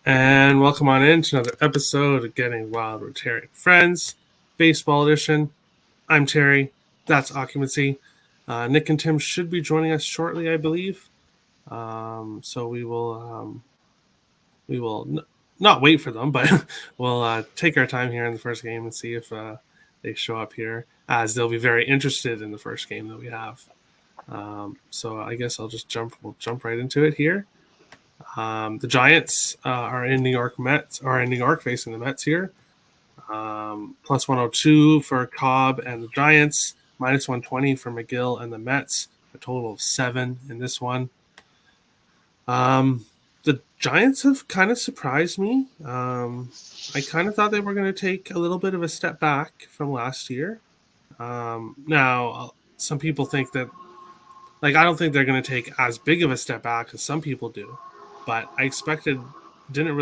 And welcome on in to another episode of Getting Wild with Terry and Friends, Baseball Edition. I'm Terry. That's Occupancy. Nick and Tim should be joining us shortly, I believe. So we will not wait for them, but we'll take our time here in the first game and see if they show up here, as they'll be very interested in the first game that we have. So I guess we'll jump right into it here. The Giants are in New York facing the Mets here. Plus 102 for Cobb and the Giants, minus 120 for McGill and the Mets, a total of 7 in this one. The Giants have kind of surprised me. I kind of thought they were going to take a little bit of a step back from last year. Now, some people think that, I don't think they're going to take as big of a step back as some people do. But I didn't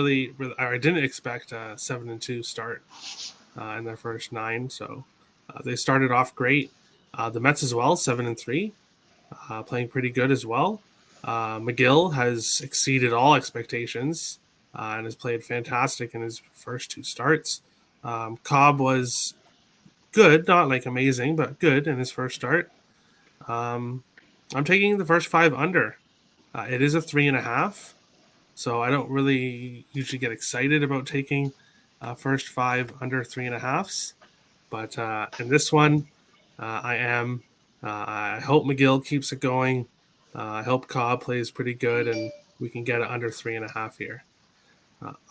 expect a 7-2 start in their first 9. So they started off great. The Mets as well, 7-3, playing pretty good as well. McGill has exceeded all expectations and has played fantastic in his first 2 starts. Cobb was good, not like amazing, but good in his first start. I'm taking the first 5 under. It is a 3.5. So I don't really usually get excited about taking first 5 under 3.5s. But in this one, I am. I hope McGill keeps it going. I hope Cobb plays pretty good and we can get it under 3.5 here.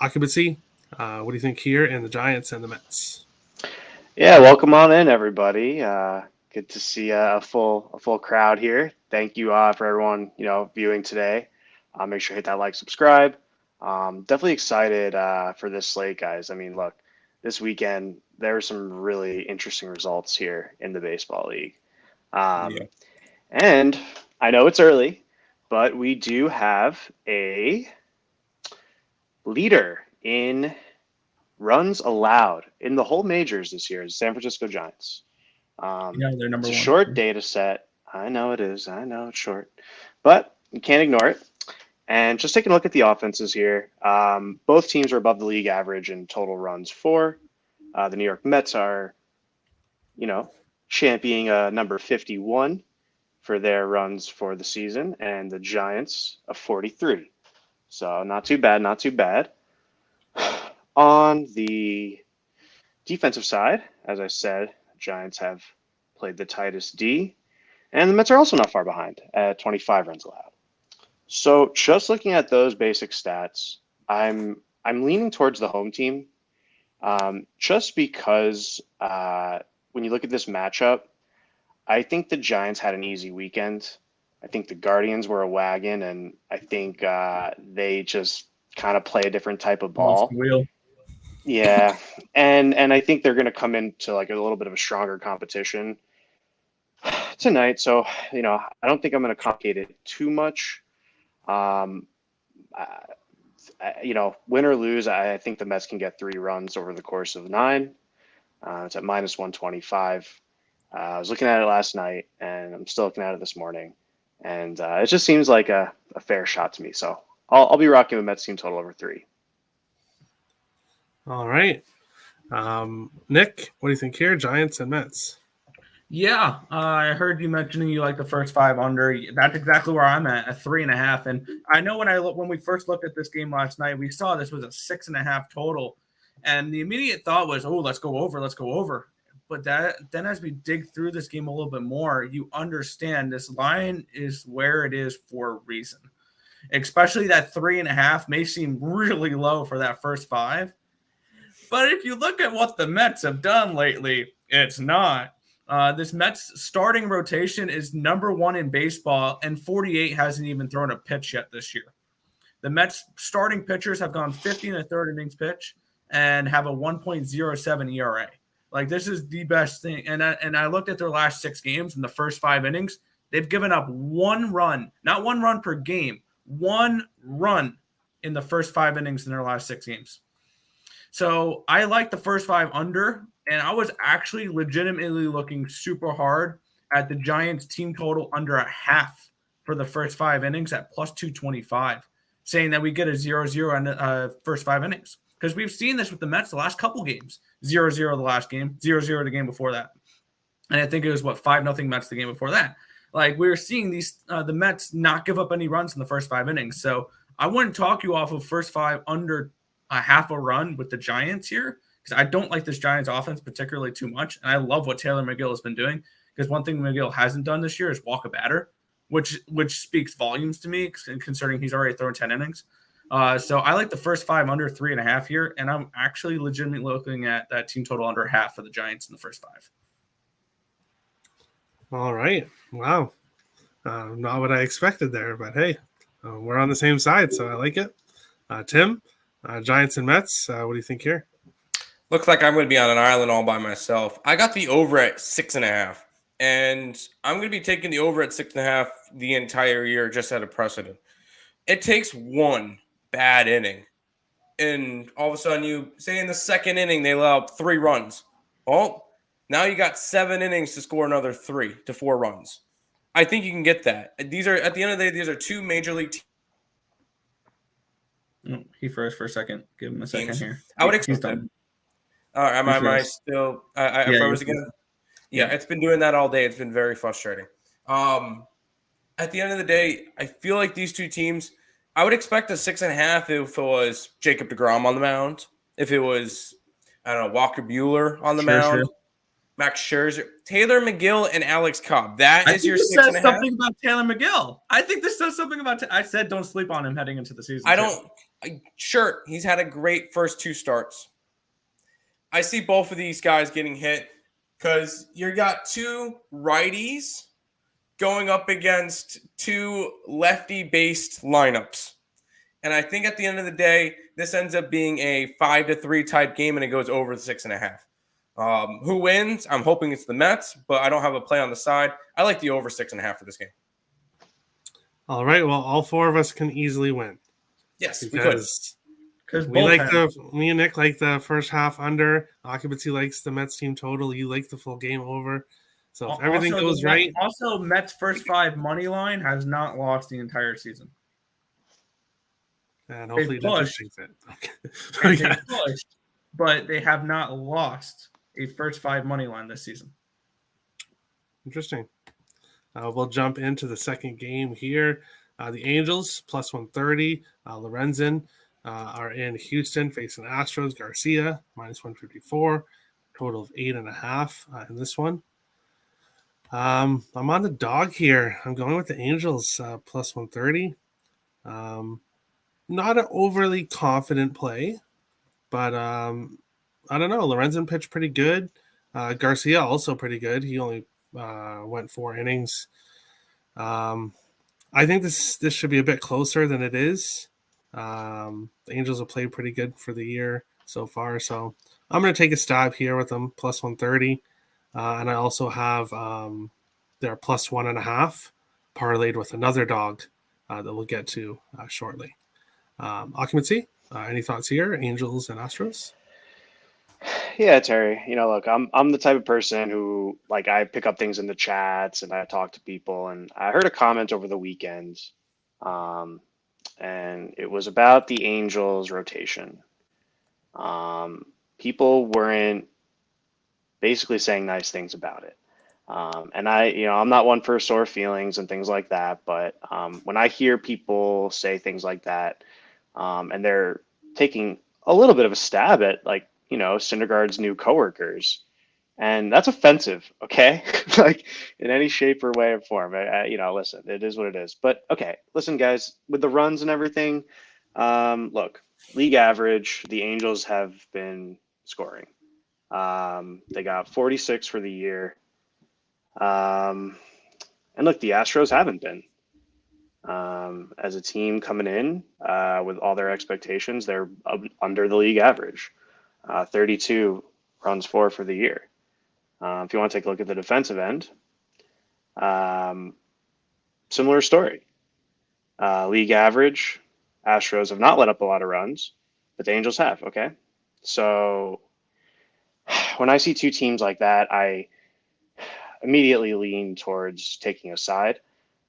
Occupancy, what do you think here in the Giants and the Mets? Yeah, welcome on in, everybody. Good to see a full crowd here. Thank you for everyone viewing today. Make sure to hit that like, subscribe. Definitely excited for this slate, guys. I mean, look, this weekend there were some really interesting results here in the baseball league. And I know it's early, but we do have a leader in runs allowed in the whole majors this year, the San Francisco Giants. They're number 1. It's a short data set. I know it is. I know it's short, but you can't ignore it. And just taking a look at the offenses here, both teams are above the league average in total runs for. The New York Mets are, championing number 51 for their runs for the season, and the Giants a 43. So not too bad. On the defensive side, as I said, Giants have played the tightest D, and the Mets are also not far behind at 25 runs allowed. So just looking at those basic stats, I'm leaning towards the home team, just because when you look at this matchup, I think the Giants had an easy weekend. I think the Guardians were a wagon, and I think they just kind of play a different type of ball. Yeah, and I think they're going to come into a little bit of a stronger competition tonight. So I don't think I'm going to complicate it too much. Win or lose, I think the Mets can get 3 runs over the course of 9. It's at minus 125. I was looking at it last night, and I'm still looking at it this morning, and it just seems like a fair shot to me. So I'll be rocking the Mets team total over 3. All right. Nick, what do you think here? Giants and Mets. Yeah, I heard you mentioning you like the first 5 under. That's exactly where I'm at 3.5. And I know when we first looked at this game last night, we saw this was a 6.5 total, and the immediate thought was, "Oh, let's go over." But then as we dig through this game a little bit more, you understand this line is where it is for a reason. Especially that 3.5 may seem really low for that first 5. But if you look at what the Mets have done lately, it's not. This Mets starting rotation is number 1 in baseball, and 48 hasn't even thrown a pitch yet this year. The Mets starting pitchers have gone 50 and a third innings pitch and have a 1.07 ERA. Like, this is the best thing. And I looked at their last 6 games in the first 5 innings. They've given up 1 run, not 1 run per game, 1 run in the first 5 innings in their last 6 games. So I like the first 5 under, and I was actually legitimately looking super hard at the Giants team total under a half for the first 5 innings at plus 225, saying that we get a 0-0 in the first 5 innings. Because we've seen this with the Mets the last couple games. 0-0 the last game, 0-0 the game before that. And I think it was, 5-0 Mets the game before that. Like, we're seeing the Mets not give up any runs in the first 5 innings. So I wouldn't talk you off of first 5 under a half a run with the Giants here, because I don't like this Giants offense particularly too much. And I love what Taylor McGill has been doing, because one thing McGill hasn't done this year is walk a batter, which speaks volumes to me, considering he's already thrown 10 innings. So I like the first 5 under 3.5 here, and I'm actually legitimately looking at that team total under half for the Giants in the first 5. All right. Wow. Not what I expected there, but hey, we're on the same side, so I like it. Tim, Giants and Mets, what do you think here? Looks like I'm going to be on an island all by myself. I got the over at 6.5, and I'm going to be taking the over at 6.5 the entire year just out of precedent. It takes 1 bad inning, and all of a sudden you say in the second inning they allow 3 runs. Well, now you got 7 innings to score another 3 to 4 runs. I think you can get that. These are, at the end of the day, these are 2 major league teams. He froze for a second. Give him a second here. I would expect that. Am I still? I froze again. Yeah, it's been doing that all day. It's been very frustrating. At the end of the day, I feel like these 2 teams, I would expect a 6.5 if it was Jacob deGrom on the mound. If it was, I don't know, Walker Buehler on the mound. Max Scherzer, Taylor McGill, and Alex Cobb. That is your 6.5. Says something about Taylor McGill. I think this says something about. I said don't sleep on him heading into the season. Sure, he's had a great first 2 starts. I see both of these guys getting hit because you got 2 righties going up against 2 lefty-based lineups. And I think at the end of the day, this ends up being a 5-3 type game, and it goes over the 6.5. Who wins? I'm hoping it's the Mets, but I don't have a play on the side. I like the over 6.5 for this game. All right. Well, all 4 of us can easily win. Yes, because we like me and Nick like the first half under. Occupancy likes the Mets team total. You like the full game over. So if everything goes right. Also, Mets first 5 money line has not lost the entire season. And hopefully they pushed, Okay. But they have not lost a first 5 money line this season. Interesting. We'll jump into the second game here. The Angels plus 130. Lorenzen are in Houston facing Astros. Garcia minus 154. Total of 8.5 in this one. I'm on the dog here. I'm going with the Angels plus 130. Not an overly confident play, but I don't know. Lorenzen pitched pretty good. Garcia also pretty good. He only went 4 innings. I think this should be a bit closer than it is. The Angels have played pretty good for the year so far, so I'm going to take a stab here with them plus 130. And I also have their plus 1.5 parlayed with another dog that we'll get to shortly. Occupancy, any thoughts here? Angels and Astros? Yeah, Terry. Look, I'm the type of person who, like, I pick up things in the chats and I talk to people. And I heard a comment over the weekend, and it was about the Angels rotation. People weren't basically saying nice things about it. And I'm not one for sore feelings and things like that. But when I hear people say things like that, and they're taking a little bit of a stab at, like, Syndergaard's new coworkers, and that's offensive. Okay. Like, in any shape or way or form, listen, it is what it is, but okay. Listen, guys, with the runs and everything, look, league average, the Angels have been scoring. They got 46 for the year. And look, the Astros haven't been. As a team coming in with all their expectations, they're under the league average, 32 runs for the year. If you want to take a look at the defensive end, similar story. League average, Astros have not let up a lot of runs, but the Angels have. Okay, so when I see two teams like that, I immediately lean towards taking a side,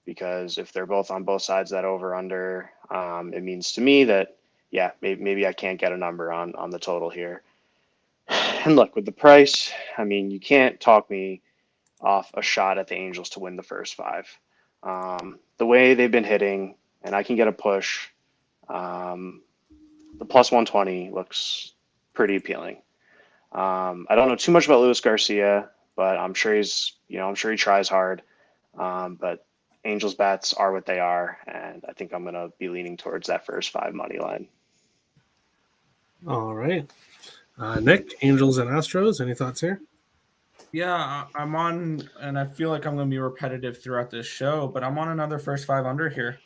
because if they're both on both sides of that over under, it means to me that, yeah, maybe I can't get a number on the total here. And look, with the price, I mean, you can't talk me off a shot at the Angels to win the first five. The way they've been hitting, and I can get a push, the plus 120 looks pretty appealing. I don't know too much about Luis Garcia, but I'm sure I'm sure he tries hard. But Angels bats are what they are, and I think I'm going to be leaning towards that first five money line. All right. Nick, Angels and Astros, any thoughts here? Yeah, I'm on, and I feel like I'm going to be repetitive throughout this show, but I'm on another first five under here.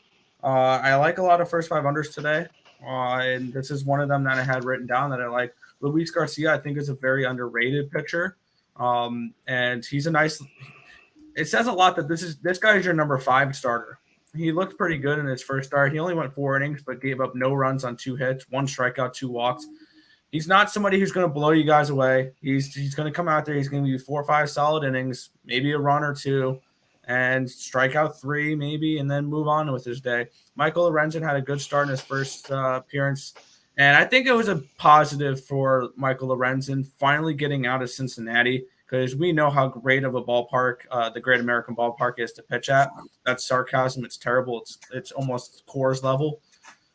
I like a lot of first five unders today, and this is one of them that I had written down that I like. Luis Garcia, I think, is a very underrated pitcher, and he's a nice. It says a lot that this guy is your number 5 starter. He looked pretty good in his first start. He only went 4 innings, but gave up no runs on 2 hits, 1 strikeout, 2 walks. He's not somebody who's going to blow you guys away. He's going to come out there. He's going to give you 4 or 5 solid innings, maybe a run or 2, and strike out 3 maybe, and then move on with his day. Michael Lorenzen had a good start in his first appearance, and I think it was a positive for Michael Lorenzen finally getting out of Cincinnati, because we know how great of a ballpark the Great American Ballpark is to pitch at. That's sarcasm. It's terrible. It's almost Coors level,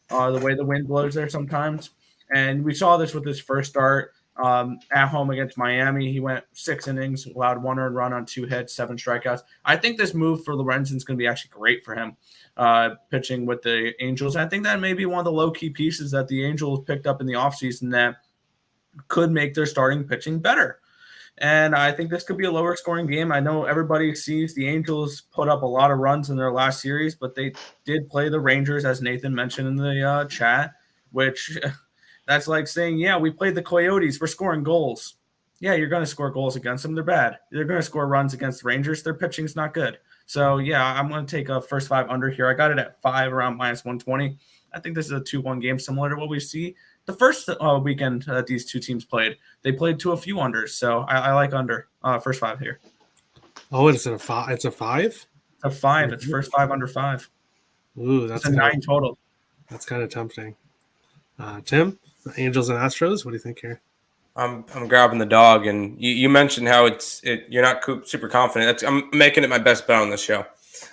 the way the wind blows there sometimes. And we saw this with his first start at home against Miami. He went 6 innings, allowed 1 earned run on 2 hits, 7 strikeouts. I think this move for Lorenzen is going to be actually great for him, pitching with the Angels. And I think that may be one of the low-key pieces that the Angels picked up in the offseason that could make their starting pitching better. And I think this could be a lower scoring game. I know everybody sees the Angels put up a lot of runs in their last series, but they did play the Rangers, as Nathan mentioned in the chat, which – that's like saying, yeah, we played the Coyotes. We're scoring goals. Yeah, you're going to score goals against them. They're bad. They're going to score runs against the Rangers. Their pitching's not good. So, yeah, I'm going to take a first 5 under here. I got it at 5, around minus 120. I think this is a 2-1 game similar to what we see the first weekend that these two teams played. They played to a few unders, so I like under first 5 here. Oh, it's a 5? It's a 5? It's a 5. It's first 5 under 5. Ooh, that's a 9 total. That's kind of tempting. Tim, Angels and Astros, what do you think here? I'm grabbing the dog, and you mentioned how you're not super confident. I'm making it my best bet on this show.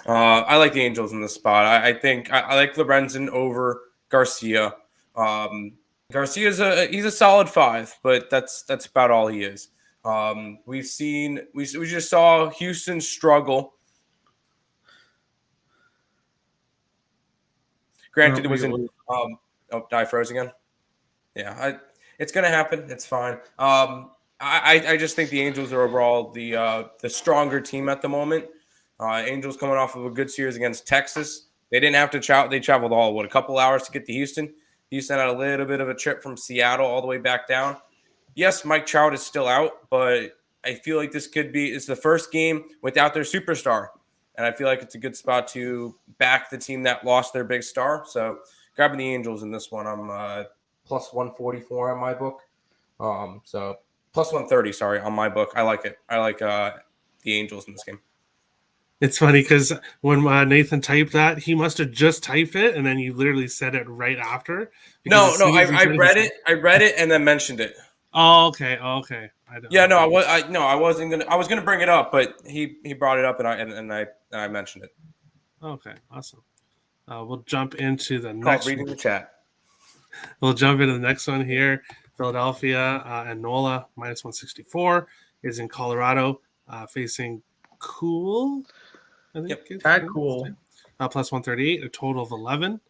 I like the Angels in this spot. I think I like Lorenzen over Garcia. Garcia's he's a solid 5, but that's about all he is. We just saw Houston struggle. Granted, it was in. I froze again. Yeah, it's gonna happen. It's fine. I just think the Angels are overall the stronger team at the moment. Angels coming off of a good series against Texas. They didn't have to travel. They traveled a couple hours to get to Houston. Houston had a little bit of a trip from Seattle all the way back down. Yes, Mike Trout is still out, but I feel like this it's the first game without their superstar, and I feel like it's a good spot to back the team that lost their big star. So grabbing the Angels in this one, I'm plus 144 on my book. So plus 130, sorry, on my book. I like it. I like the Angels in this game. It's funny because when Nathan typed that, he must have just typed it, and then you literally said it right after. No, I read it. I read it and then mentioned it. Oh, okay. I was gonna bring it up, but he brought it up, and I mentioned it. Okay, awesome. We'll jump into the next. Reading the chat. We'll jump into the next one here. Philadelphia and Nola minus 164 is in Colorado, facing Cool. I think Cool. Plus 138, a total of 11.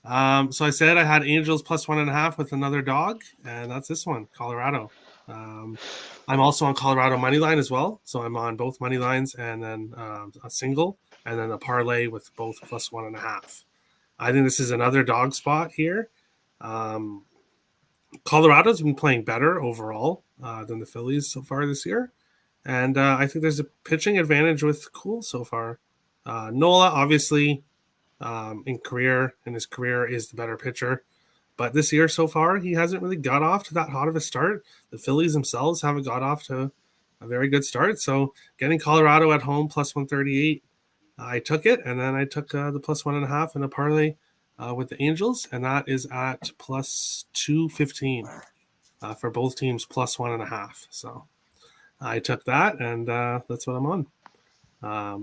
So I said I had Angels plus 1.5 with another dog, and that's this one, Colorado. I'm also on Colorado money line as well, so I'm on both money lines and then a single and then a parlay with both plus 1.5. I think this is another dog spot here. Colorado's been playing better overall than the Phillies so far this year. And I think there's a pitching advantage with Cool so far. Nola, obviously, in his career, is the better pitcher. But this year so far, he hasn't really got off to that hot of a start. The Phillies themselves haven't got off to a very good start. So getting Colorado at home plus 138, I took it. And then I took the plus 1.5 in a parlay with the Angels. And that is at plus 215 for both teams, plus 1.5. So I took that, and that's what I'm on.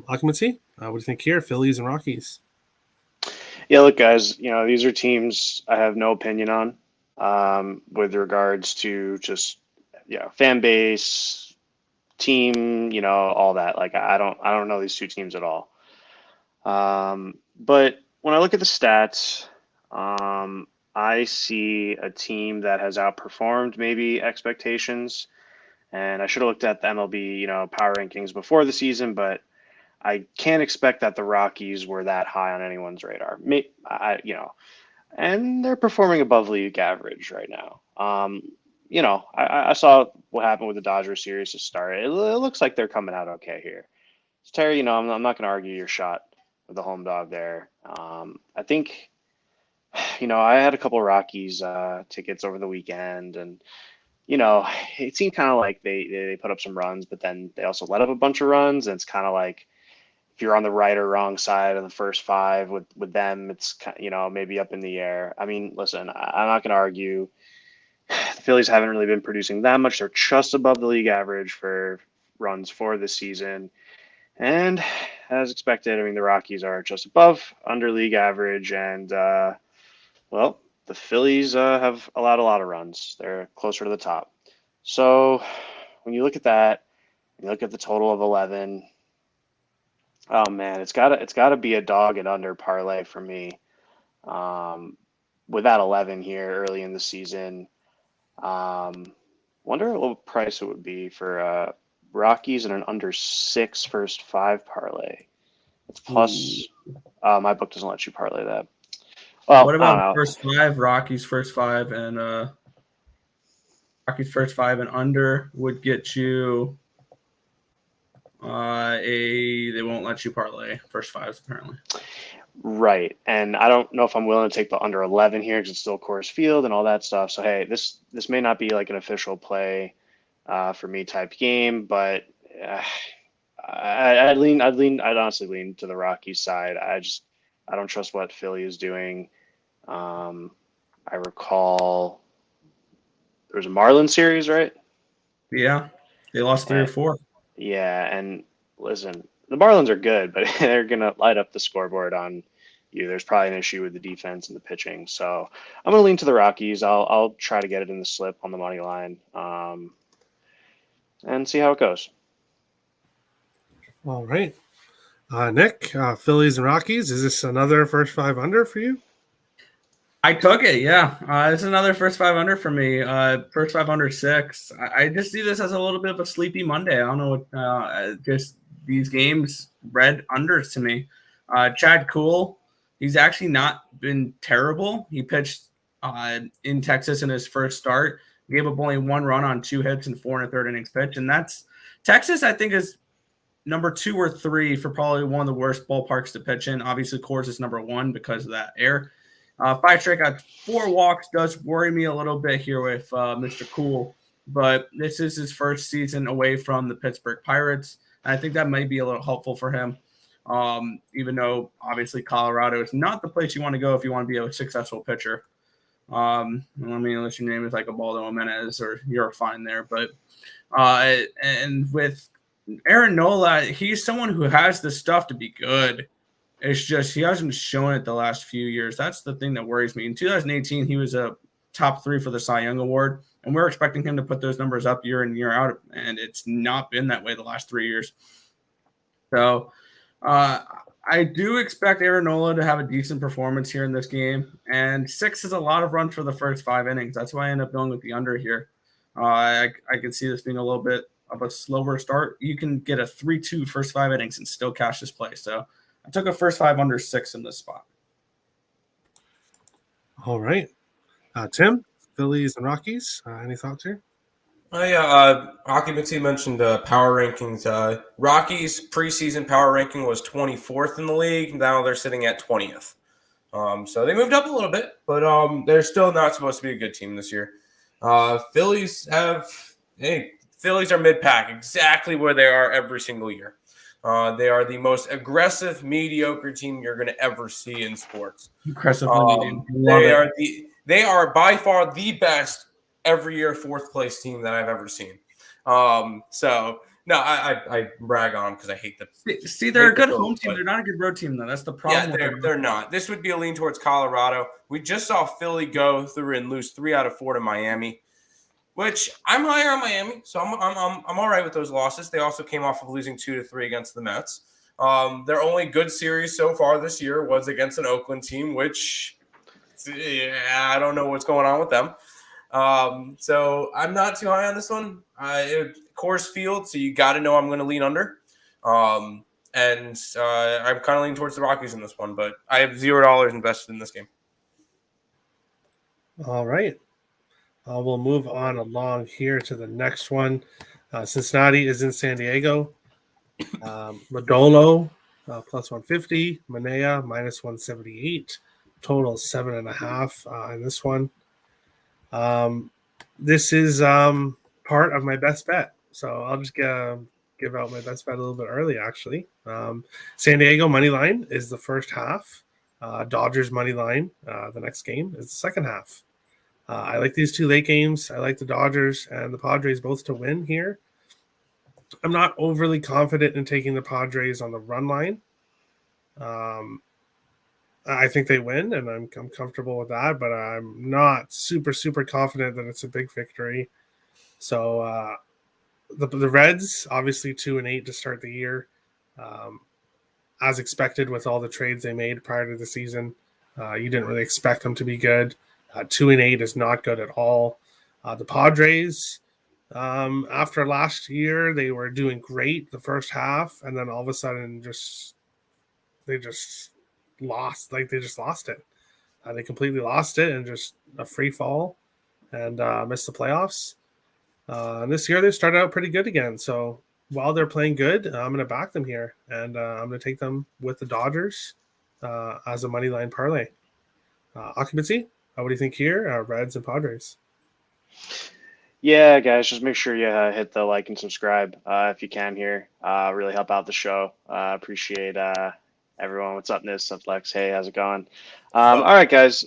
Occupancy, what do you think here? Phillies and Rockies. Yeah, look, guys, these are teams I have no opinion on with regards to just fan base, team, all that. Like I don't know these two teams at all. But when I look at the stats, I see a team that has outperformed maybe expectations. And I should have looked at the MLB, power rankings before the season, but I can't expect that the Rockies were that high on anyone's radar. And they're performing above league average right now. I saw what happened with the Dodgers series to start. It looks like they're coming out okay here. So Terry, I'm not going to argue your shot with the home dog there. I think, I had a couple Rockies tickets over the weekend, and it seemed kind of like they put up some runs, but then they also let up a bunch of runs, and it's kind of like if you're on the right or wrong side of the first five with them, it's maybe up in the air. I mean, listen, I'm not going to argue. The Phillies haven't really been producing that much. They're just above the league average for runs for this season, and as expected, I mean the Rockies are just above under league average, and the Phillies have allowed a lot of runs. They're closer to the top. So when you look at that, and you look at the total of 11, oh man, it's gotta be a dog and under parlay for me. With that 11 here early in the season, wonder what price it would be for Rockies and an under 6 first 5 parlay. It's plus. My book doesn't let you parlay that. Well, what about first 5? Rockies first 5 and Rockies first 5 and under would get you they won't let you parlay first 5s apparently. Right, and I don't know if I'm willing to take the under 11 here because it's still Coors Field and all that stuff. So hey, this may not be like an official play for me type game, but I'd honestly lean to the Rockies side. I don't trust what Philly is doing. I recall there was a Marlins series, right? Yeah, they lost 3 or 4. Yeah, and listen, the Marlins are good, but they're gonna light up the scoreboard on you. There's probably an issue with the defense and the pitching, so I'm gonna lean to the Rockies. I'll try to get it in the slip on the money line, and see how it goes. All right, Nick, Phillies and Rockies. Is this another first 5 under for you? I took it, yeah. It's another first 5 under for me. First 5 under 6. I just see this as a little bit of a sleepy Monday. I don't know what just these games read unders to me. Chad Kuhl, he's actually not been terrible. He pitched in Texas in his first start. He gave up only 1 run on 2 hits and 4 1/3 innings pitch. And that's Texas, I think, is number 2 or 3 for probably one of the worst ballparks to pitch in. Obviously, Coors is number 1 because of that air. 5 strikeouts, 4 walks does worry me a little bit here with Mr. Cool, but this is his first season away from the Pittsburgh Pirates, and I think that might be a little helpful for him, even though obviously Colorado is not the place you want to go if you want to be a successful pitcher. Unless your name is like Ubaldo Jimenez or you're fine there, but and with Aaron Nola, he's someone who has the stuff to be good. It's just he hasn't shown it the last few years. That's the thing that worries me. In 2018, he was a top 3 for the Cy Young Award, and we're expecting him to put those numbers up year in, year out, and it's not been that way the last 3 years. So I do expect Aaron Nola to have a decent performance here in this game, and 6 is a lot of runs for the first 5 innings. That's why I end up going with the under here. I could see this being a little bit of a slower start. You can get a 3-2 first 5 innings and still cash this play. So I took a first 5 under 6 in this spot. All right. Tim, Phillies and Rockies. Any thoughts here? Occupancy mentioned power rankings. Rockies preseason power ranking was 24th in the league. Now they're sitting at 20th. So they moved up a little bit, but they're still not supposed to be a good team this year. Phillies are mid-pack, exactly where they are every single year. They are the most aggressive, mediocre team you're going to ever see in sports. Aggressively, they are by far the best every year fourth place team that I've ever seen. So no, I brag on them because I hate them. See, they're a good home team. They're not a good road team, though. That's the problem. Yeah, they're not. This would be a lean towards Colorado. We just saw Philly go through and lose 3 out of 4 to Miami, which I'm higher on Miami, so I'm all right with those losses. They also came off of losing 2-3 against the Mets. Their only good series so far this year was against an Oakland team, which I don't know what's going on with them. So I'm not too high on this one. Coors Field, so you got to know I'm going to lean under. And I'm kind of leaning towards the Rockies in this one, but I have $0 invested in this game. All right. We'll move on along here to the next one. Cincinnati is in San Diego. Modolo plus 150. Manea minus 178. Total 7.5 in this one. This is part of my best bet. So I'll just give out my best bet a little bit early, actually. San Diego money line is the first half. Dodgers money line, the next game, is the second half. I like these 2 late games. I like the Dodgers and the Padres both to win here. I'm not overly confident in taking the Padres on the run line. I think they win, and I'm comfortable with that, but I'm not super, super confident that it's a big victory. So the Reds, obviously 2-8 to start the year, as expected with all the trades they made prior to the season. You didn't really expect them to be good. 2-8 is not good at all. The Padres, after last year, they were doing great the first half, and then all of a sudden they just lost. Like, they just lost it. They completely lost it and just a free fall and missed the playoffs. And this year they started out pretty good again. So while they're playing good, I'm going to back them here, and I'm going to take them with the Dodgers as a money line parlay. Occupancy, what do you think here? Reds and Padres. Yeah, guys, just make sure you hit the like and subscribe if you can here. Really help out the show. Appreciate everyone. What's up, Nis? What's up, Lex? Hey, how's it going? All right, guys.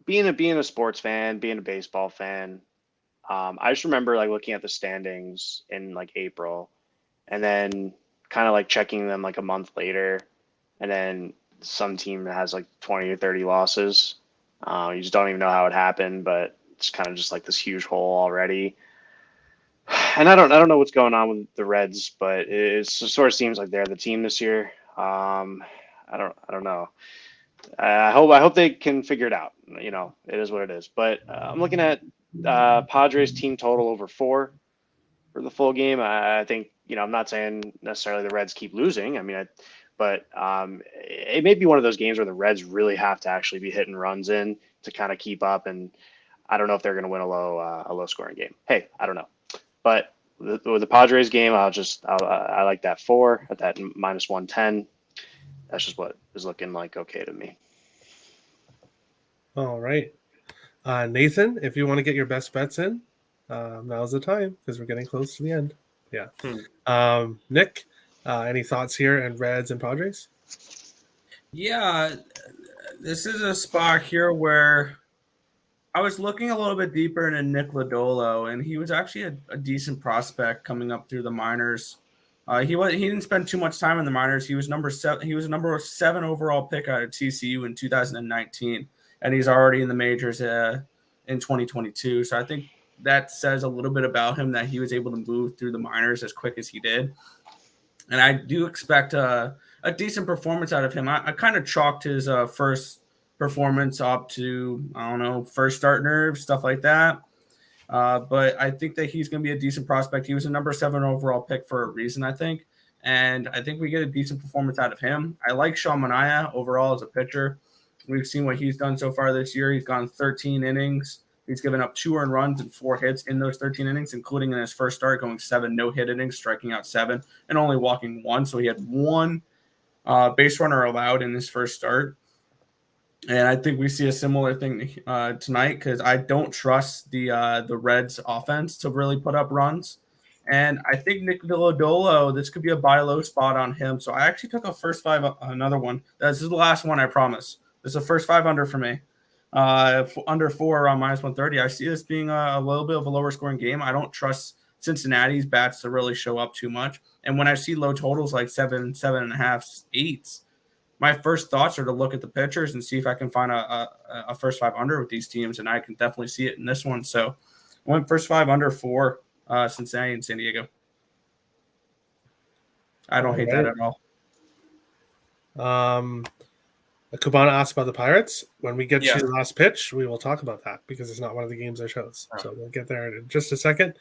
Being a sports fan, being a baseball fan, I just remember like looking at the standings in like April, and then kind of like checking them like a month later, and then some team that has like 20 or 30 losses. You just don't even know how it happened, but it's kind of just like this huge hole already. And I don't know what's going on with the Reds, but it sort of seems like they're the team this year. I don't know. I hope they can figure it out. It is what it is. But I'm looking at Padres team total over 4 for the full game. I think I'm not saying necessarily the Reds keep losing. But it may be one of those games where the Reds really have to actually be hitting runs in to kind of keep up. And I don't know if they're going to win a low scoring game. Hey, I don't know. But with the Padres game, I like that 4 at that minus 110. That's just what is looking like okay to me. All right. Nathan, if you want to get your best bets in, now's the time because we're getting close to the end. Yeah. Nick, any thoughts here on Reds and Padres? Yeah, this is a spot here where I was looking a little bit deeper into Nick Lodolo, and he was actually a decent prospect coming up through the minors. He didn't spend too much time in the minors. He was number 7. He was a number 7 overall pick out of TCU in 2019, and he's already in the majors in 2022. So I think that says a little bit about him that he was able to move through the minors as quick as he did. And I do expect a decent performance out of him. I kind of chalked his first performance up to, I don't know, first start nerves, stuff like that. But I think that he's going to be a decent prospect. He was a number 7 overall pick for a reason, I think. And I think we get a decent performance out of him. I like Sean Manaea overall as a pitcher. We've seen what he's done so far this year. He's gone 13 innings. He's given up 2 earned runs and 4 hits in those 13 innings, including in his first start, going 7 no-hit innings, striking out 7, and only walking 1. So he had 1 base runner allowed in his first start. And I think we see a similar thing tonight because I don't trust the Reds offense to really put up runs. And I think Nick Villadolo, this could be a buy low spot on him. So I actually took a first 5, another one. This is the last one, I promise. This is the first 5 under for me. Under 4 around minus 130. I see this being a little bit of a lower scoring game. I don't trust Cincinnati's bats to really show up too much. And when I see low totals like 7, 7.5, 8, my first thoughts are to look at the pitchers and see if I can find a first 5 under with these teams, and I can definitely see it in this one. So I went first 5 under for Cincinnati and San Diego. I don't hate that at all. Kubana asked about the Pirates. When we get to the last pitch, we will talk about that because it's not one of the games I chose. So we'll get there in just a second.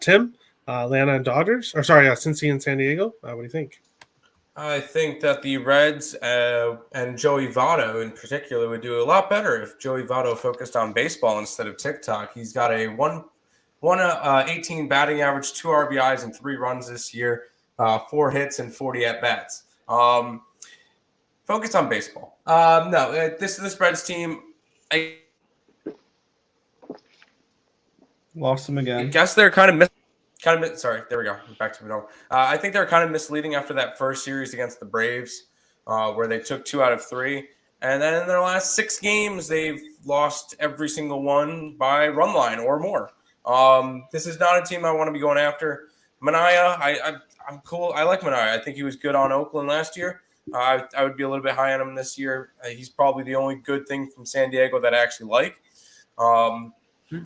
Tim, Atlanta and Dodgers, or sorry, Cincy and San Diego. What do you think? I think that the Reds and Joey Votto in particular would do a lot better if Joey Votto focused on baseball instead of TikTok. He's got a 118 batting average, 2 RBIs, and 3 runs this year, 4 hits and 40 at bats. Focus on baseball. No, this Reds team, I lost them again. I guess they're sorry, there we go. Back to normal. I think they're kind of misleading after that first series against the Braves, where they took 2 out of 3. And then in their last 6 games, they've lost every single one by run line or more. This is not a team I want to be going after. Manaea, I'm cool. I like Manaea. I think he was good on Oakland last year. I would be a little bit high on him this year. He's probably the only good thing from San Diego that I actually like.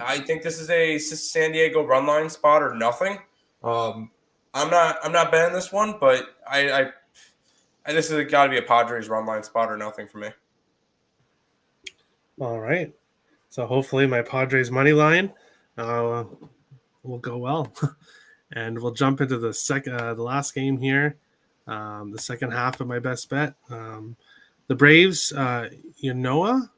I think this is a San Diego run line spot or nothing. I'm not betting this one, but this has got to be a Padres run line spot or nothing for me. All right. So hopefully my Padres money line will go well, and we'll jump into the last game here, the second half of my best bet. The Braves, Yanoa.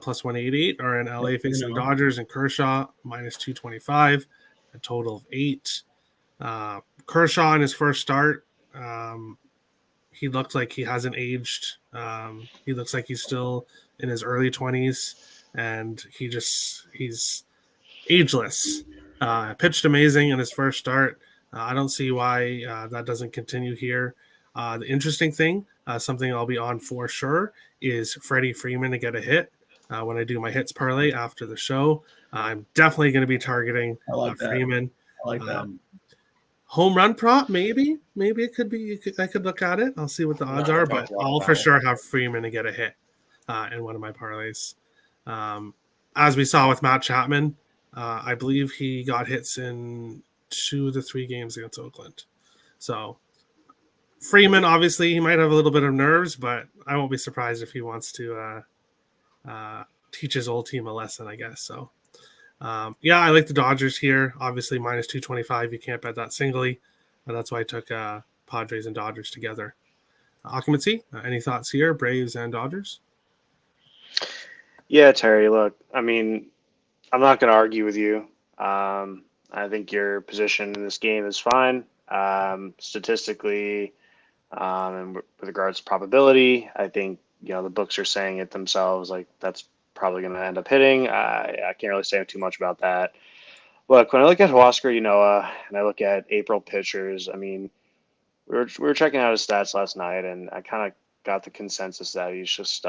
Plus 188 are in LA facing the Dodgers, and Kershaw minus 225, a total of 8. Kershaw in his first start, he looked like he hasn't aged. He looks like he's still in his early 20s, and he's ageless. Pitched amazing in his first start. I don't see why that doesn't continue here. The interesting thing, something I'll be on for sure, is Freddie Freeman to get a hit. When I do my hits parlay after the show, I'm definitely going to be targeting Freeman. I like that. Home run prop, maybe it could be. I could look at it. I'll see what the odds are, but I'll for sure have Freeman to get a hit in one of my parlays. As we saw with Matt Chapman, I believe he got hits in 2 of the 3 games against Oakland. So Freeman, obviously, he might have a little bit of nerves, but I won't be surprised if he wants to teach his old team a lesson, I guess. So, I like the Dodgers here. Obviously, minus 225. You can't bet that singly. That's why I took Padres and Dodgers together. Occupancy, any thoughts here? Braves and Dodgers? Yeah, Terry, look, I mean, I'm not going to argue with you. I think your position in this game is fine. Statistically, and with regards to probability, I think, the books are saying it themselves, like that's probably going to end up hitting. I can't really say too much about that. Look, when I look at Huascar Yanoa and I look at April pitchers, I mean, we were checking out his stats last night, and I kind of got the consensus that he's just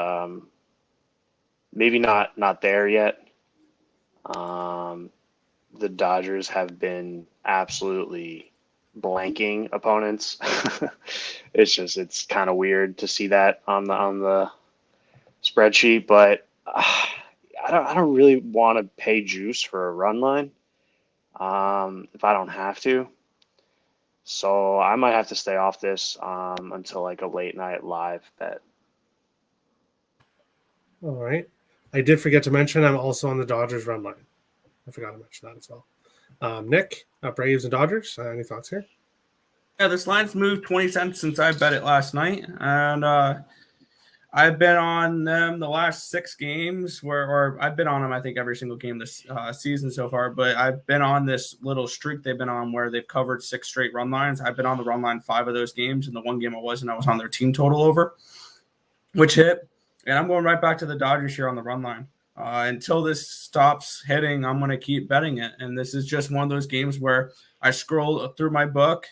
maybe not there yet. The Dodgers have been absolutely blanking opponents. It's kind of weird to see that on the spreadsheet, but I don't really want to pay juice for a run line if I don't have to. So I might have to stay off this until like a late night live bet. All right. I did forget to mention I'm also on the Dodgers run line. I forgot to mention that as well. Nick, Braves and Dodgers. Any thoughts here? Yeah, this line's moved 20 cents since I bet it last night, and I've been on them the last 6 games, or I've been on them, I think, every single game this season so far. But I've been on this little streak they've been on where they've covered 6 straight run lines. I've been on the run line 5 of those games, and the one game I wasn't, I was on their team total over, which hit. And I'm going right back to the Dodgers here on the run line. Until this stops hitting, I'm going to keep betting it. And this is just one of those games where I scrolled through my book.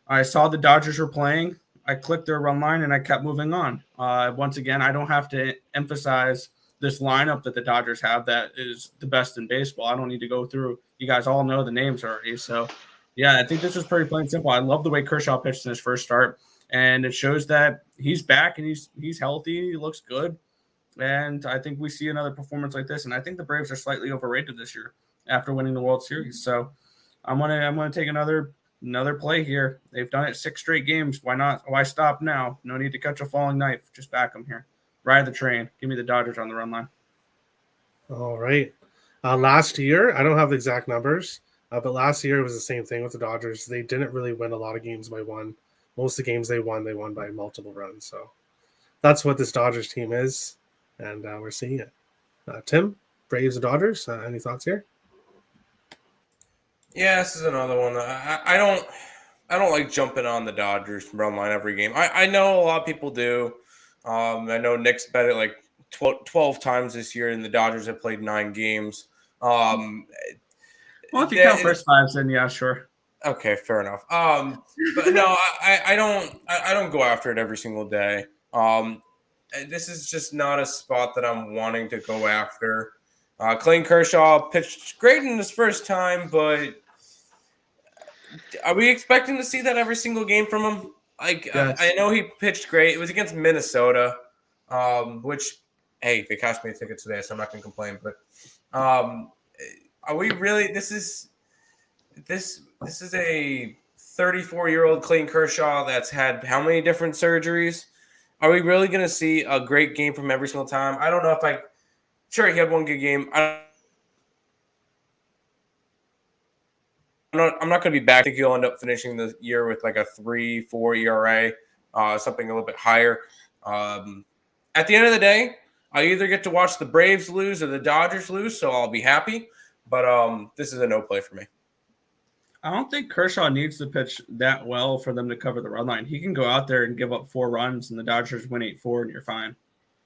I saw the Dodgers were playing. I clicked their run line and I kept moving on. Once again, I don't have to emphasize this lineup that the Dodgers have that is the best in baseball. I don't need to go through. You guys all know the names already. So, yeah, I think this is pretty plain simple. I love the way Kershaw pitched in his first start, and it shows that he's back and he's healthy. He looks good. And I think we see another performance like this. And I think the Braves are slightly overrated this year after winning the World Series. So I'm gonna take another play here. They've done it 6 straight games. Why not? Why stop now? No need to catch a falling knife. Just back them here. Ride the train. Give me the Dodgers on the run line. All right. Last year, I don't have the exact numbers, but last year it was the same thing with the Dodgers. They didn't really win a lot of games by one. Most of the games they won by multiple runs. So that's what this Dodgers team is, and we're seeing it. Tim, Braves and Dodgers. Any thoughts here? Yeah, this is another one. I don't like jumping on the Dodgers run line every game. I know a lot of people do. I know Nick's bet it like 12 times this year, and the Dodgers have played 9 games. Well, if you count first 5, then yeah, sure. Okay, fair enough. But no, I don't go after it every single day. This is just not a spot that I'm wanting to go after. Clayton Kershaw pitched great in his first time, but are we expecting to see that every single game from him? Like, yes. I know he pitched great. It was against Minnesota, which, hey, they cashed me a ticket today, so I'm not going to complain. But are we really? This is a 34-year-old Clayton Kershaw that's had how many different surgeries? Are we really going to see a great game from every single time? I don't know if sure, he had one good game. I'm not going to be back. I think he'll end up finishing the year with like a 3.4 ERA, something a little bit higher. At the end of the day, I either get to watch the Braves lose or the Dodgers lose, so I'll be happy. But this is a no play for me. I don't think Kershaw needs to pitch that well for them to cover the run line. He can go out there and give up 4 runs, and the Dodgers win 8-4, and you're fine.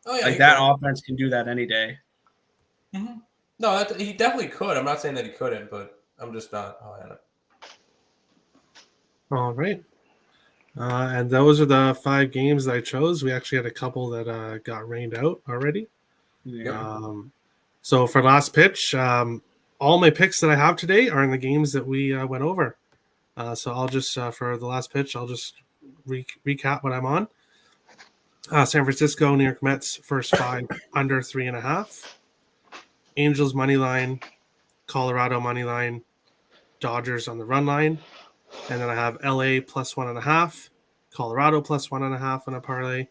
Oh yeah, like that offense can do that any day. Mm-hmm. No, he definitely could. I'm not saying that he couldn't, but I'm just not high on it. All right. And those are the 5 games that I chose. We actually had a couple that got rained out already. Yeah. So for last pitch, all my picks that I have today are in the games that we went over. So I'll just, for the last pitch, I'll just recap what I'm on. San Francisco, New York Mets, first 5 under 3.5. Angels money line, Colorado money line, Dodgers on the run line, and then I have LA plus 1.5, Colorado plus 1.5 on a parlay,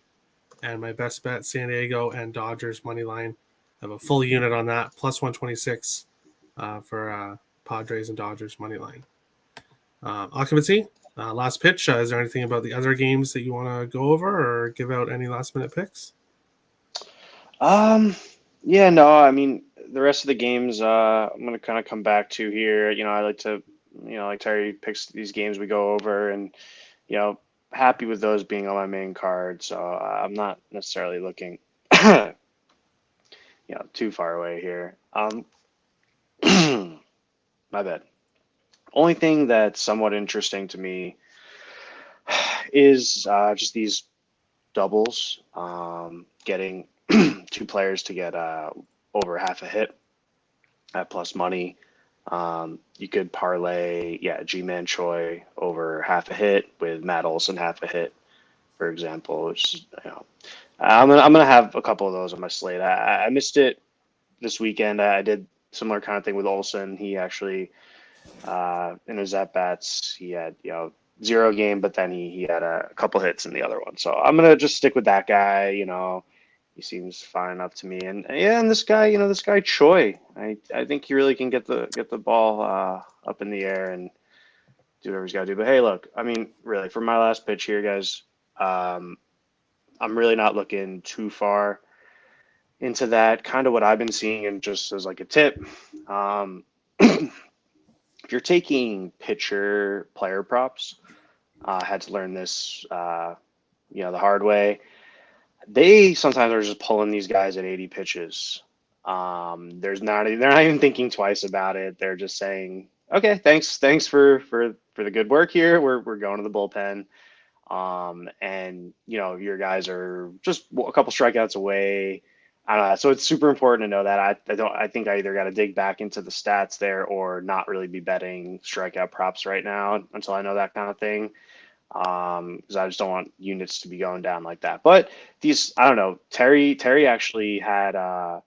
and my best bet San Diego and Dodgers money line. I have a full unit on that plus 126 for Padres and Dodgers money line. Occupancy, last pitch. Is there anything about the other games that you want to go over or give out any last minute picks? Yeah, no, I mean, the rest of the games, I'm going to kind of come back to here. I like to, like Terry picks these games we go over, and, happy with those being on my main card. So I'm not necessarily looking, too far away here. My bad. Only thing that's somewhat interesting to me is just these doubles, getting 2 players to get over half a hit at plus money. You could parlay, G-Man Choi over half a hit with Matt Olson half a hit, for example. Which is, I'm gonna have a couple of those on my slate. I missed it this weekend. I did similar kind of thing with Olson. He actually in his at bats he had 0 game, but then he had a couple hits in the other one. So I'm gonna just stick with that guy. He seems fine enough to me. And yeah, and this guy, this guy Choi, I think he really can get the ball up in the air and do whatever he's got to do. But hey, look, I mean, really, for my last pitch here, guys, I'm really not looking too far into that. Kind of what I've been seeing, and just as like a tip, if you're taking pitcher player props, I had to learn this, the hard way. They sometimes are just pulling these guys at 80 pitches. They're not even thinking twice about it. They're just saying, okay, thanks for the good work here. We're going to the bullpen. And your guys are just a couple strikeouts away. I don't know. So it's super important to know that. I think I either got to dig back into the stats there or not really be betting strikeout props right now until I know that kind of thing. Because I just don't want units to be going down like that. But I don't know. Terry actually had a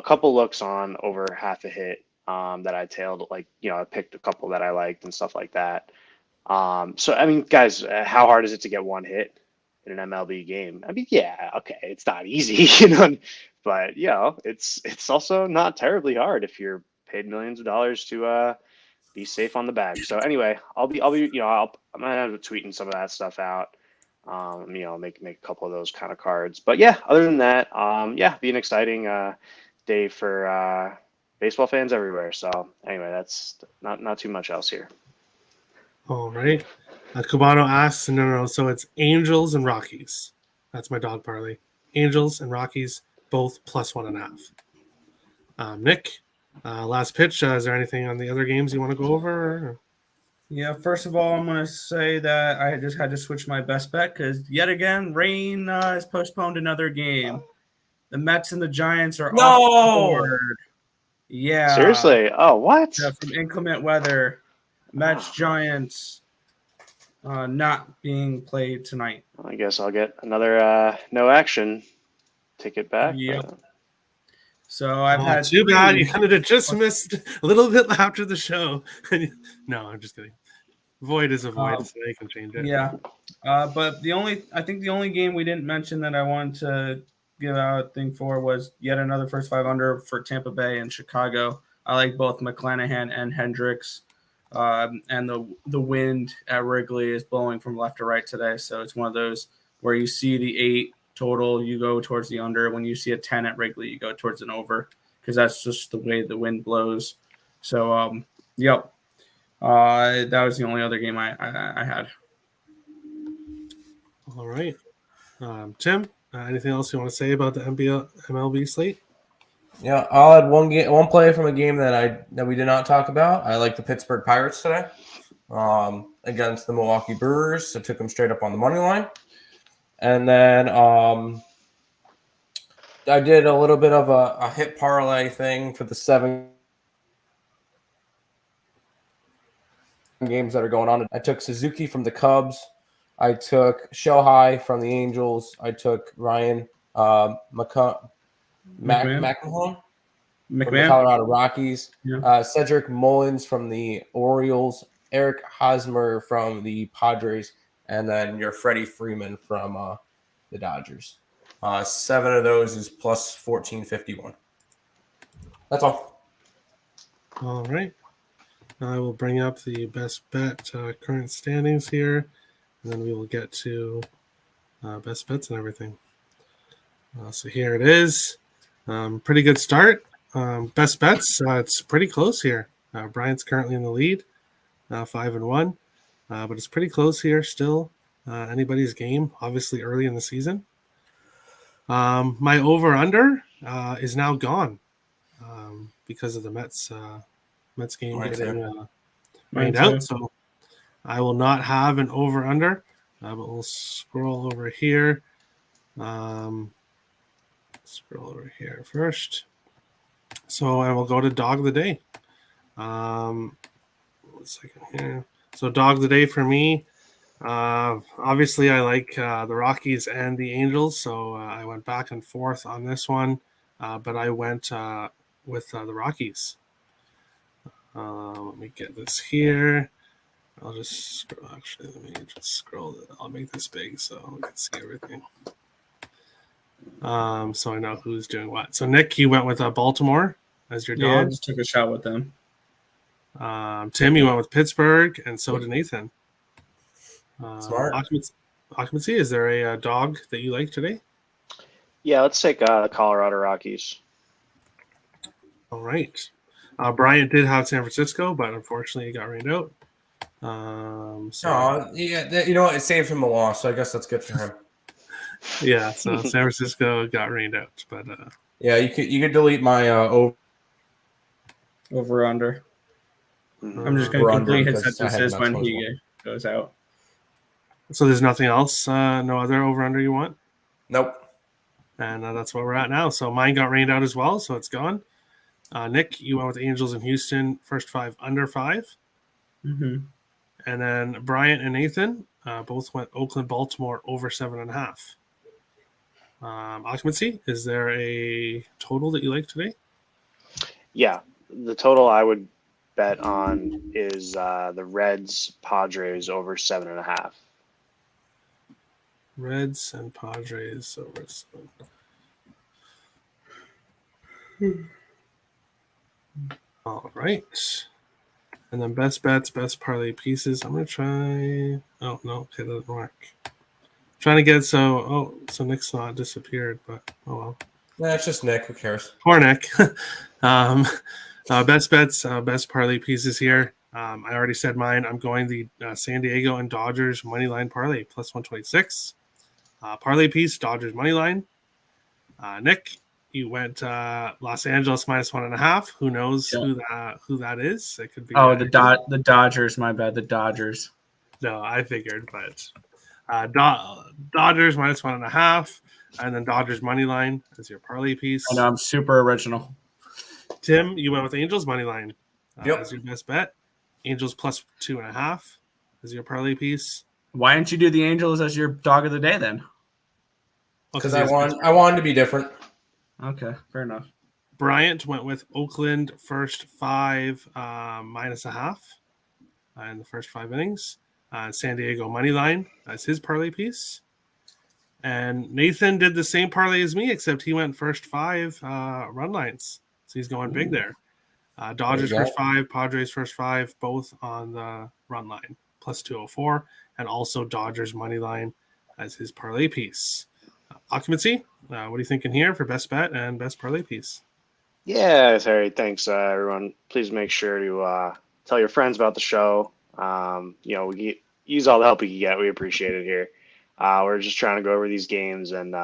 couple looks on over half a hit that I tailed. Like, I picked a couple that I liked and stuff like that. So I mean, guys, how hard is it to get one hit in an MLB game? I mean, yeah, okay, it's not easy, but it's also not terribly hard if you're paid millions of dollars to be safe on the bag. So anyway, I'm gonna end up tweeting some of that stuff out. Make a couple of those kind of cards. But yeah, other than that, be an exciting day for baseball fans everywhere. So anyway, that's not too much else here. All right. Cubano asks, no, so it's Angels and Rockies. That's my dog parlay. Angels and Rockies, both plus 1.5. Nick, last pitch. Is there anything on the other games you want to go over? Yeah, first of all, I'm going to say that I just had to switch my best bet because yet again, rain has postponed another game. The Mets and the Giants are off the board. Yeah. Seriously? Oh, what? Yeah, from inclement weather. Mets, Giants not being played tonight. Well, I guess I'll get another no action ticket back. Yep. So I've had too bad. You kind of just missed a little bit after the show. No, I'm just kidding. Void is a void, so they can change it. Yeah. But I think the only game we didn't mention that I wanted to give out a thing for was yet another first 5 under for Tampa Bay and Chicago. I like both McClanahan and Hendricks. And the wind at Wrigley is blowing from left to right today. So it's one of those where you see the 8 total, you go towards the under. When you see a 10 at Wrigley, you go towards an over because that's just the way the wind blows. So, yep. That was the only other game I had. All right. Tim, anything else you want to say about the MLB slate? Yeah, I'll add one play from a game that we did not talk about. I like the Pittsburgh Pirates today against the Milwaukee Brewers. So took them straight up on the money line. And then I did a little bit of a hit parlay thing for the 7 games that are going on. I took Suzuki from the Cubs. I took Shohei from the Angels. I took Ryan McMahon from the Colorado Rockies. Yeah. Cedric Mullins from the Orioles. Eric Hosmer from the Padres. And then your Freddie Freeman from the Dodgers. 7 of those is plus 1451. That's all. All right. I will bring up the best bet current standings here, and then we will get to best bets and everything. So here it is. Pretty good start. Best bets, it's pretty close here. Bryant's currently in the lead, 5-1, but it's pretty close here still. Anybody's game, obviously early in the season. My over-under is now gone because of the Mets game getting rained out. So I will not have an over-under, but we'll scroll over here. Scroll over here first. So I will go to dog of the day. 1 second here. So dog of the day for me. Obviously, I like the Rockies and the Angels, so I went back and forth on this one, but I went with the Rockies. Let me get this here. I'll just let me just scroll it. I'll make this big so we can see everything. So I know who's doing what. So Nick, you went with Baltimore as your Yeah, I dog. just took a shot with them. Tim, you went with Pittsburgh, and so did Nathan. Smart. Occupancy, is there a dog that you like today? Yeah, let's take the Colorado Rockies. All right. Bryant did have San Francisco, but unfortunately, he got rained out. Yeah, you know what? It saved him a loss, so I guess that's good for him. Yeah, so San Francisco got rained out, but Yeah, you could delete my Over under. Mhm. I'm just going to Over-under complete his because I had sentences Mets when as he well. goes out. so there's nothing else, no other over under you want, Nope. and that's where we're at now. So mine got rained out as well, so it's gone. Nick, you went with Angels in Houston, first 5 under 5, Mm-hmm. and then Bryant and Nathan both went Oakland, Baltimore over 7.5. Occupancy, is there a total that you like today? Yeah, the total I would bet on is the Reds Padres over 7.5. Reds and Padres over 7. All right. And then best bets, best parlay pieces. I'm going to try. Oh, no. Okay, that doesn't work. Trying to get so Nick's not disappeared, but oh well. Yeah, it's just Nick. Who cares? Poor Nick. Best bets, best parlay pieces here. I already said mine. I'm going the San Diego and Dodgers money line parlay plus 126. Parlay piece, Dodgers money line. Nick, you went Los Angeles minus 1.5. Who knows who that is? It could be. Oh, the Dodgers. My bad. The Dodgers. No, I figured, but Dodgers minus 1.5, and then Dodgers money line as your parlay piece. I know I'm super original. Tim, you went with Angels money line Yep. as your best bet. Angels plus 2.5 as your parlay piece. Why didn't you do the Angels as your dog of the day then? Because I wanted to be different. Okay, fair enough. Bryant went with Oakland first 5 minus a half in the first 5 innings. San Diego money line as his parlay piece. And Nathan did the same parlay as me, except he went first 5 run lines. So he's going big there. Dodgers first 5, Padres first 5, both on the run line, plus 204, and also Dodgers money line as his parlay piece. Occupancy, what are you thinking here for best bet and best parlay piece? Yeah, Terry. Thanks, everyone. Please make sure to tell your friends about the show. We use all the help we can get. We appreciate it here. We're just trying to go over these games and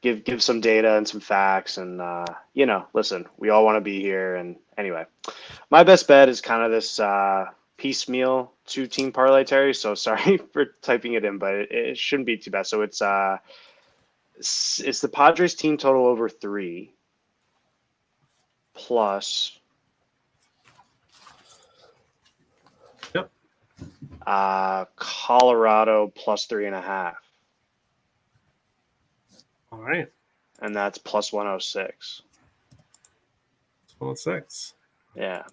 give some data and some facts and listen. We all want to be here. And anyway, my best bet is kind of this piecemeal 2-team parlay, Terry. So sorry for typing it in, but it shouldn't be too bad. So it's the Padres team total over 3 plus Colorado plus 3.5. All right. And that's plus 106. 106. Yeah.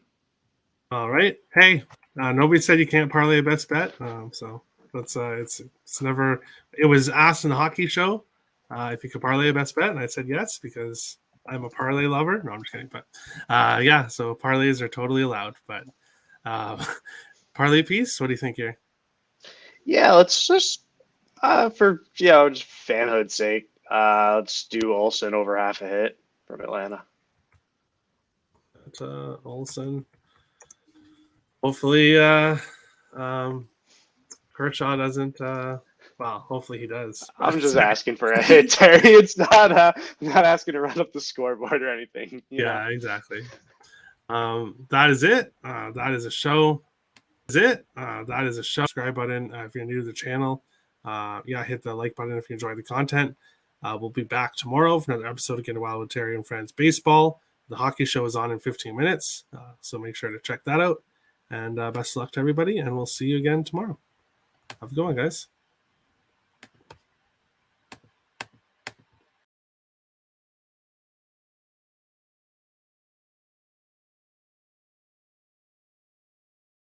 All right. Hey, nobody said you can't parlay a best bet. So that's it's never. It was asked in the hockey show if you could parlay a best bet, and I said yes because I'm a parlay lover. No, I'm just kidding. But yeah, so parlays are totally allowed. But parlay piece, what do you think here? Yeah, let's just for just fanhood's sake, let's do Olsen over half a hit from Atlanta. That's Olsen. Hopefully, Kershaw doesn't. Well, hopefully he does. I'm just asking for a hit, Terry. It's not. I'm not asking to run up the scoreboard or anything. Yeah, exactly. That is it. That is a show. That is a show. Subscribe button if you're new to the channel. Hit the like button if you enjoyed the content. We'll be back tomorrow for another episode of Get a Wild with Terry and Friends Baseball. The hockey show is on in 15 minutes, so make sure to check that out. And best of luck to everybody, and we'll see you again tomorrow. Have a good one, guys.